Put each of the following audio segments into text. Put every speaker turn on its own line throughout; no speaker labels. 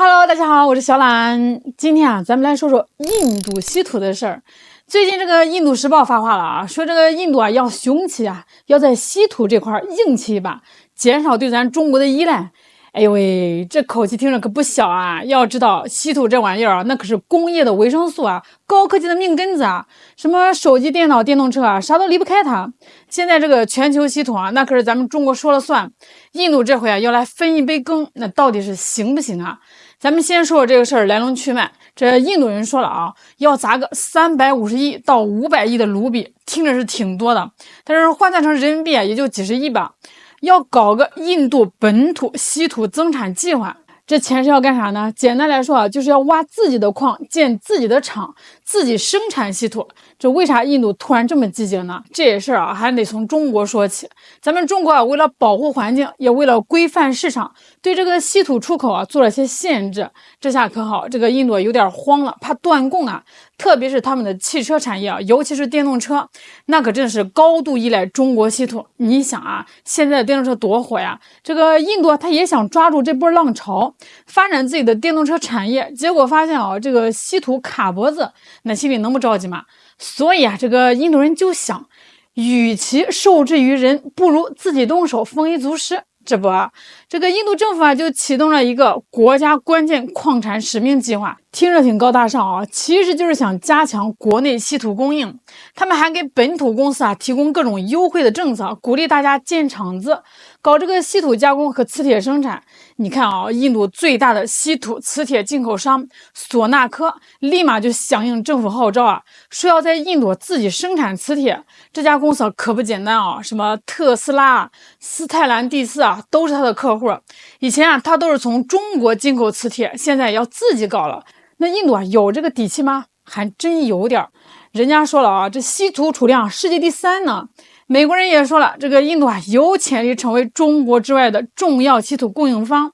Hello， 大家好，我是小懒。今天啊，咱们来说说印度稀土的事儿。最近这个《印度时报》发话了啊，说这个印度啊要雄起啊，要在稀土这块硬气一把，减少对咱中国的依赖。哎呦喂，这口气听着可不小啊！要知道稀土这玩意儿啊，那可是工业的维生素啊，高科技的命根子啊，什么手机、电脑、电动车啊，啥都离不开它。现在这个全球稀土啊，那可是咱们中国说了算。印度这回啊要来分一杯羹，那到底是行不行啊？咱们先说说这个事儿来龙去脉。这印度人说了啊，要砸个350亿到500亿的卢比，听着是挺多的，但是换算成人民币啊，也就几十亿吧。要搞个印度本土稀土增产计划，这钱是要干啥呢？简单来说啊，就是要挖自己的矿，建自己的厂，自己生产稀土。这为啥印度突然这么积极呢？这事儿啊，还得从中国说起。咱们中国啊，为了保护环境，也为了规范市场，对这个稀土出口啊做了些限制。这下可好，这个印度有点慌了，怕断供啊。特别是他们的汽车产业啊，尤其是电动车，那可真是高度依赖中国稀土。你想啊，现在的电动车多火呀！这个印度啊，他也想抓住这波浪潮，发展自己的电动车产业，结果发现啊，这个稀土卡脖子，那心里能不着急吗？所以啊，这个印度人就想，与其受制于人，不如自己动手，丰衣足食。这不啊，这个印度政府啊就启动了一个国家关键矿产使命计划，听着挺高大上啊，其实就是想加强国内稀土供应。他们还给本土公司啊提供各种优惠的政策，鼓励大家建厂子，搞这个稀土加工和磁铁生产。你看啊，印度最大的稀土磁铁进口商索纳科立马就响应政府号召啊，说要在印度自己生产磁铁。这家公司可不简单啊，什么特斯拉、斯泰兰蒂斯啊，都是他的客户。以前啊，他都是从中国进口磁铁，现在要自己搞了。那印度啊，有这个底气吗？还真有点。人家说了啊，这稀土储量世界第3呢。美国人也说了，这个印度啊有潜力成为中国之外的重要稀土供应方。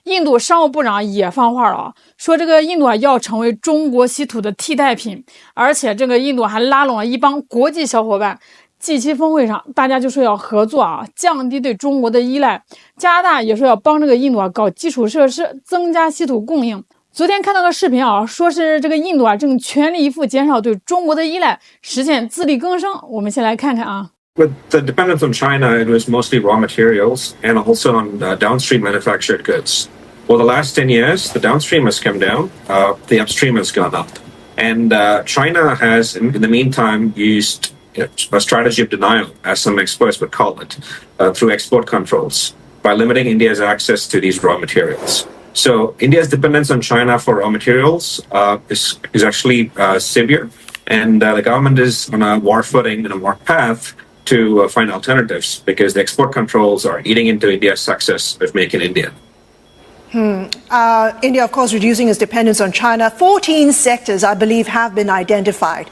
印度商务部长也放话了啊，说这个印度啊要成为中国稀土的替代品，而且这个印度还拉拢了一帮国际小伙伴。G7峰会上，大家就说要合作啊，降低对中国的依赖。加拿大也说要帮这个印度啊搞基础设施，增加稀土供应。昨天看到个视频啊，说是这个印度啊正全力以赴减少对中国的依赖，实现自力更生。我们先来看看啊。
With the dependence on China, it was mostly raw materials and also on downstream manufactured goods. For the last 10 years, the downstream has come down, the upstream has gone up. And China has, in the meantime, used a strategy of denial, as some experts would call it, through export controls by limiting India's access to these raw materials. So India's dependence on China for raw materials is actually severe, and the government is on a war footing and a war path to find alternatives because the export controls are eating into India's success of Make in India.
India, of course, reducing its dependence on China. 14 sectors, I believe, have been identified,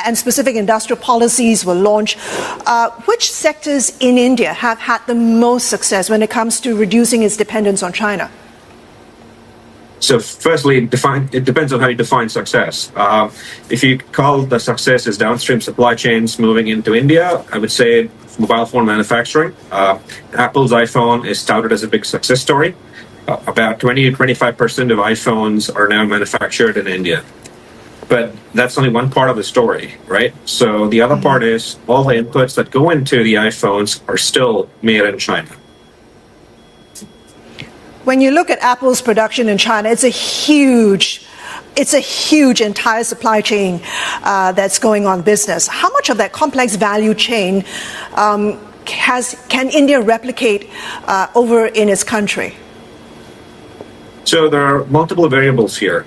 and specific industrial policies were launched. Which sectors in India have had the most success when it comes to reducing its dependence on China?
So firstly, it depends on how you define success. If you call the success as downstream supply chains moving into India, I would say mobile phone manufacturing. Apple's iPhone is touted as a big success story. About 20 to 25% of iPhones are now manufactured in India. But that's only one part of the story, right? So the other part is all the inputs that go into the iPhones are still made in China.
When you look at Apple's production in China, it's a huge entire supply chain that's going on business. How much of that complex value chain can India replicate over in its country?
So there are multiple variables here.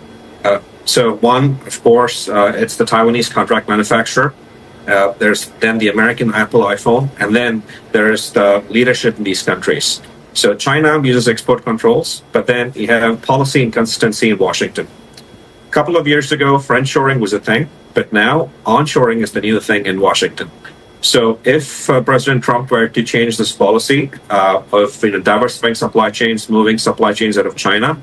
So one, of course, it's the Taiwanese contract manufacturer. There's then the American Apple iPhone, and then there's the leadership in these countries. So China uses export controls, but then you have policy inconsistency in Washington. A couple of years ago, friendshoring was a thing, but now onshoring is the new thing in Washington. So if President Trump were to change this policy of diversifying supply chains, moving supply chains out of China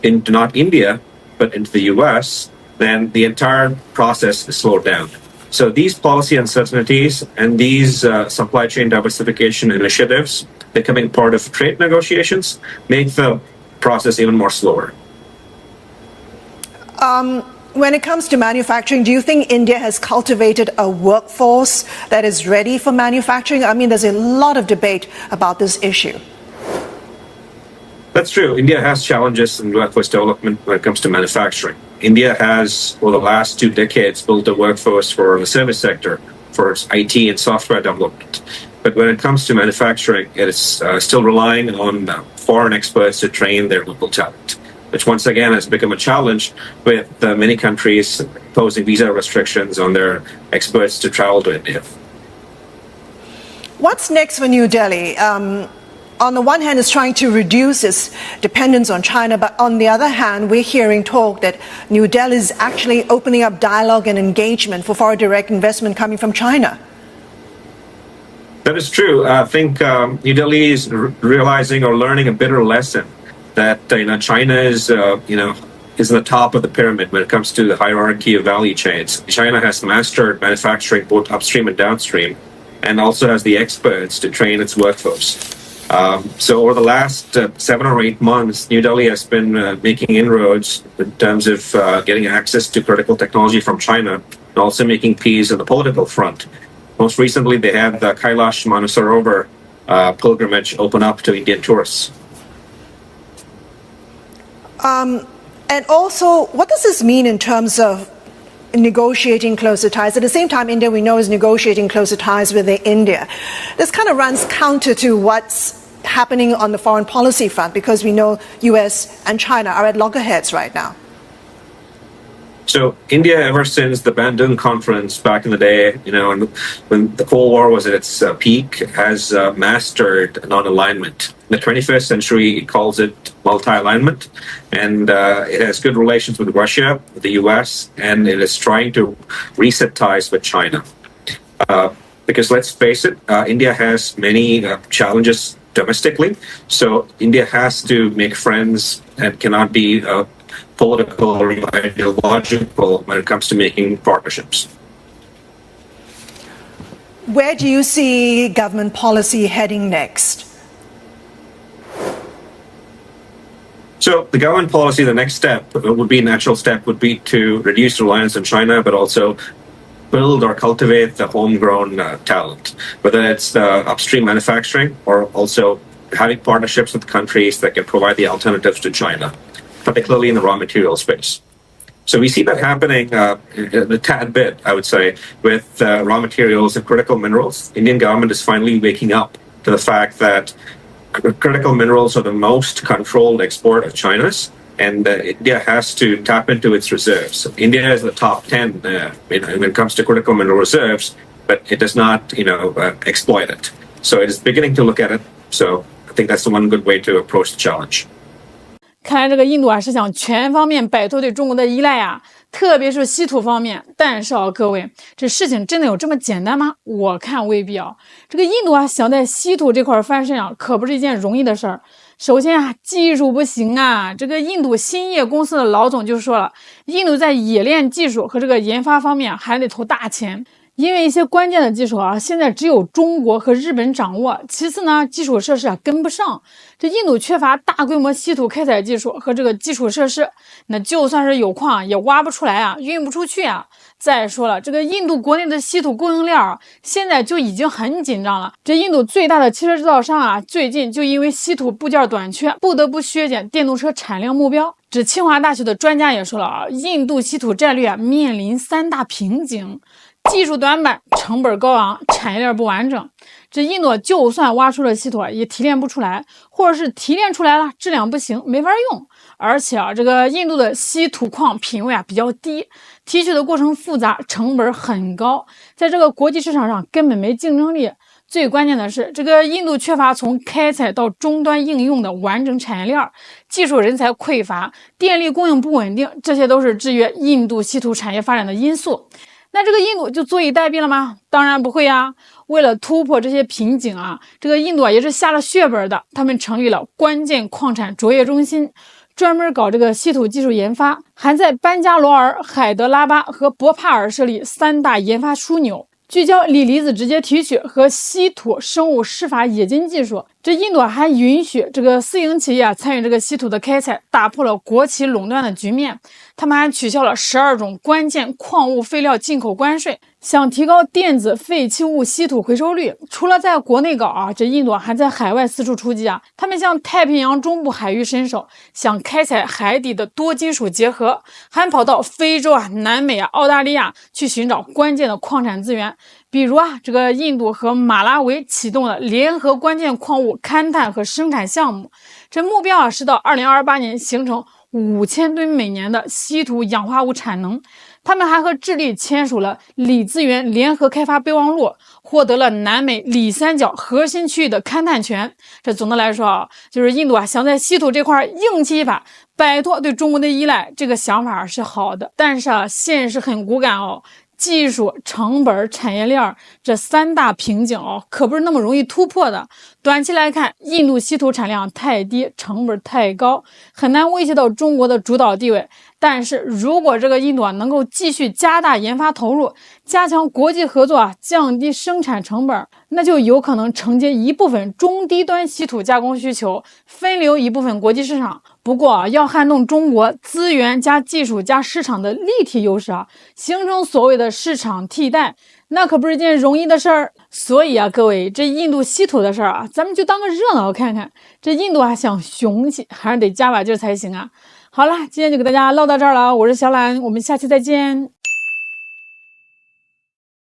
into not India, but into the US, then the entire process is slowed down. So these policy uncertainties and these supply chain diversification initiatives becoming part of trade negotiations make the process even more slower.
When it comes to manufacturing, do you think India has cultivated a workforce that is ready for manufacturing? I mean, there's a lot of debate about this issue.
That's true. India has challenges in workforce development when it comes to manufacturing. India has, over the last 2 decades, built a workforce for the service sector, for its IT and software development. But when it comes to manufacturing, it is still relying on foreign experts to train their local talent, which once again has become a challenge with many countries imposing visa restrictions on their experts to travel to India.
What's next for New Delhi? On the one hand, it's trying to reduce its dependence on China, but on the other hand, we're hearing talk that New Delhi is actually opening up dialogue and engagement for foreign direct investment coming from China.
That is true. I think New Delhi is realizing or learning a bitter lesson that China is is in the top of the pyramid when it comes to the hierarchy of value chains. China has mastered manufacturing both upstream and downstream, and also has the experts to train its workforce. So over the last 7 or 8 months, New Delhi has been making inroads in terms of getting access to critical technology from China, and also making peace on the political front. Most recently, they had the Kailash Manasarovar pilgrimage open up to Indian tourists.
And also, what does this mean in terms of negotiating closer ties? At the same time, India, we know, is negotiating closer ties with India. This kind of runs counter to what's happening on the foreign policy front, because we know US and China are at loggerheads right now.
So India, ever since the Bandung conference back in the day, and when the Cold War was at its peak, has mastered non-alignment. In the 21st century, it calls it multi-alignment, and it has good relations with Russia, with the US, and it is trying to reset ties with China. Because let's face it, India has many challenges domestically, so India has to make friends and cannot be political or ideological when it comes to making partnerships.
Where do you see government policy heading next?
So the government policy, the next step would be, a natural step would be to reduce reliance on China, but also build or cultivate the homegrown talent, whether it's upstream manufacturing or also having partnerships with countries that can provide the alternatives to China, particularly in the raw material space. So we see that happening a tad bit, I would say, with raw materials and critical minerals. Indian government is finally waking up to the fact that critical minerals are the most controlled export of China's, and India has to tap into its reserves. India is the top 10 when it comes to critical mineral reserves, but it does not, exploit it. So it is beginning to look at it. So I think that's the one good way to approach the challenge.
看来这个印度是想全方面摆脱对中国的依赖啊，特别是稀土方面。但是各位，这事情真的有这么简单吗？我看未必啊。这个印度想在稀土这块翻身可不是一件容易的事儿。首先技术不行啊。这个印度兴业公司的老总就说了，印度在冶炼技术和这个研发方面还得投大钱。因为一些关键的技术现在只有中国和日本掌握。其次呢，基础设施跟不上。这印度缺乏大规模稀土开采技术和这个基础设施，那就算是有矿也挖不出来运不出去再说了，这个印度国内的稀土供应链现在就已经很紧张了。这印度最大的汽车制造商最近就因为稀土部件短缺，不得不削减电动车产量目标。这清华大学的专家也说了印度稀土战略面临3大瓶颈。技术短板、成本高昂、产业链不完整。这印度就算挖出了稀土也提炼不出来，或者是提炼出来了质量不行，没法用。而且这个印度的稀土矿品位比较低，提取的过程复杂，成本很高，在这个国际市场上根本没竞争力。最关键的是，这个印度缺乏从开采到终端应用的完整产业链，技术人才匮乏，电力供应不稳定，这些都是制约印度稀土产业发展的因素。那这个印度就坐以待毙了吗？当然不会为了突破这些瓶颈这个印度也是下了血本的。他们成立了关键矿产卓越中心，专门搞这个稀土技术研发，还在班加罗尔、海德拉巴和博帕尔设立3大研发枢纽。聚焦锂离子直接提取和稀土生物释法冶金技术。这印度还允许这个私营企业参与这个稀土的开采，打破了国企垄断的局面。他们还取消了12种关键矿物废料进口关税，想提高电子废弃物稀土回收率。除了在国内搞啊，这印度还在海外四处出击啊。他们向太平洋中部海域伸手，想开采海底的多金属结合，还跑到非洲啊、南美啊、澳大利亚去寻找关键的矿产资源。比如啊，这个印度和马拉维启动了联合关键矿物勘探和生产项目，这目标啊是到2028年形成5000吨每年的稀土氧化物产能。他们还和智利签署了锂资源联合开发备忘录，获得了南美锂三角核心区域的勘探权。这总的来说啊，就是印度啊想在稀土这块硬气一把，摆脱对中国的依赖，这个想法是好的。但是啊，现实很骨感哦。技术、成本、产业链这3大瓶颈哦，可不是那么容易突破的。短期来看，印度稀土产量太低，成本太高，很难威胁到中国的主导地位。但是如果这个印度能够继续加大研发投入，加强国际合作降低生产成本，那就有可能承接一部分中低端稀土加工需求，分流一部分国际市场。不过要撼动中国资源加技术加市场的立体优势形成所谓的市场替代，那可不是件容易的事儿。所以各位，这印度稀土的事儿咱们就当个热闹看看。这印度想雄起，还是得加把劲才行啊。好了，今天就给大家唠到这儿了，我是小懒，我们下期再见。